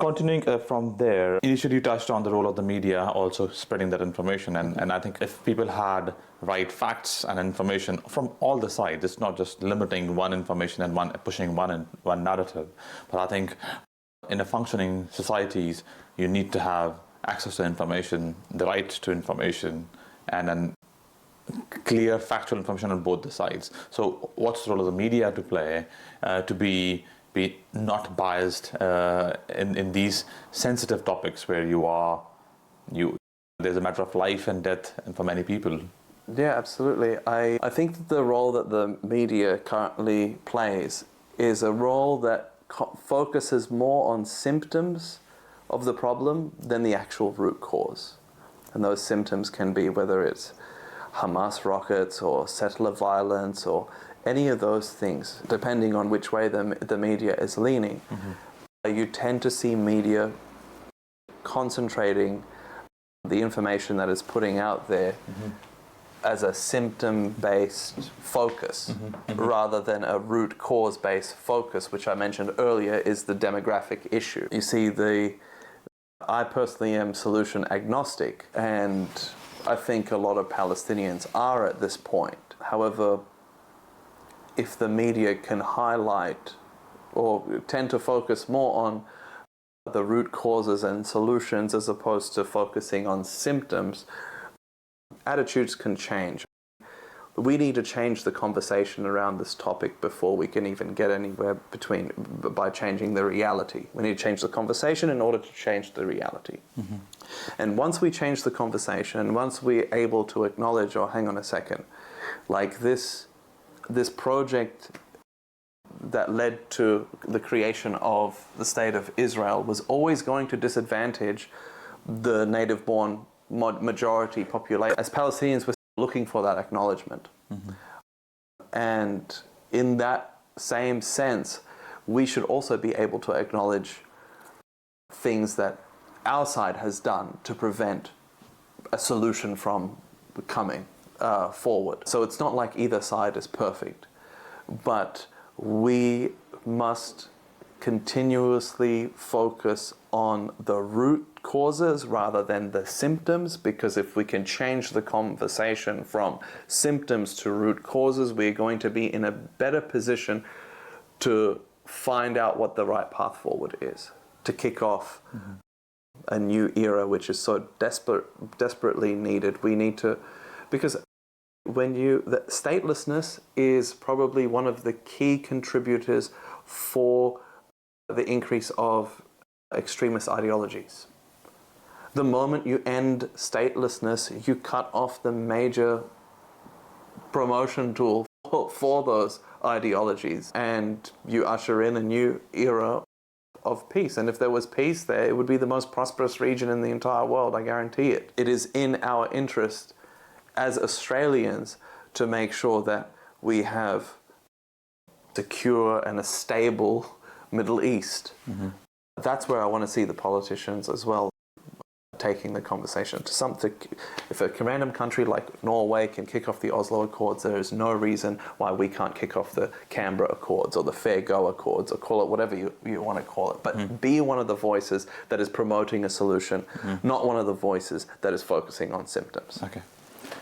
Continuing from there, initially you touched on the role of the media also spreading that information, and I think if people had right facts and information from all the sides, it's not just limiting one information and pushing one narrative, but I think in a functioning societies you need to have access to information, the right to information, and then clear factual information on both the sides. So what's the role of the media to play to be not biased in these sensitive topics where there's a matter of life and death and for many people? Yeah, absolutely. I think that the role that the media currently plays is a role that focuses more on symptoms of the problem than the actual root cause. And those symptoms can be whether it's Hamas rockets or settler violence or any of those things, depending on which way the media is leaning. Mm-hmm. You tend to see media concentrating the information that is putting out there mm-hmm. as a symptom-based focus mm-hmm. Mm-hmm. rather than a root cause-based focus, which I mentioned earlier is the demographic issue. You see, I personally am solution agnostic, and I think a lot of Palestinians are at this point. However, if the media can highlight or tend to focus more on the root causes and solutions as opposed to focusing on symptoms, attitudes can change. We need to change the conversation around this topic before we can even get anywhere by changing the reality. We need to change the conversation in order to change the reality. Mm-hmm. And once we change the conversation, and once we're able to acknowledge, oh, hang on a second, like this project that led to the creation of the State of Israel was always going to disadvantage the native-born majority population. As Palestinians, we're looking for that acknowledgement. Mm-hmm. And in that same sense, we should also be able to acknowledge things that our side has done to prevent a solution from coming forward. So it's not like either side is perfect, but we must continuously focus on the root causes rather than the symptoms, because if we can change the conversation from symptoms to root causes, we're going to be in a better position to find out what the right path forward is, to kick off mm-hmm. a new era which is so desperately needed. We need to, because the statelessness is probably one of the key contributors for the increase of extremist ideologies. The moment you end statelessness, you cut off the major promotion tool for those ideologies, and you usher in a new era of peace. And if there was peace there, it would be the most prosperous region in the entire world, I guarantee it. It is in our interest as Australians to make sure that we have secure and a stable Middle East. Mm-hmm. That's where I want to see the politicians as well taking the conversation to something. If a random country like Norway can kick off the Oslo Accords, there is no reason why we can't kick off the Canberra Accords or the Fair Go Accords, or call it whatever you want to call it. But mm-hmm. be one of the voices that is promoting a solution, mm-hmm. not one of the voices that is focusing on symptoms. Okay.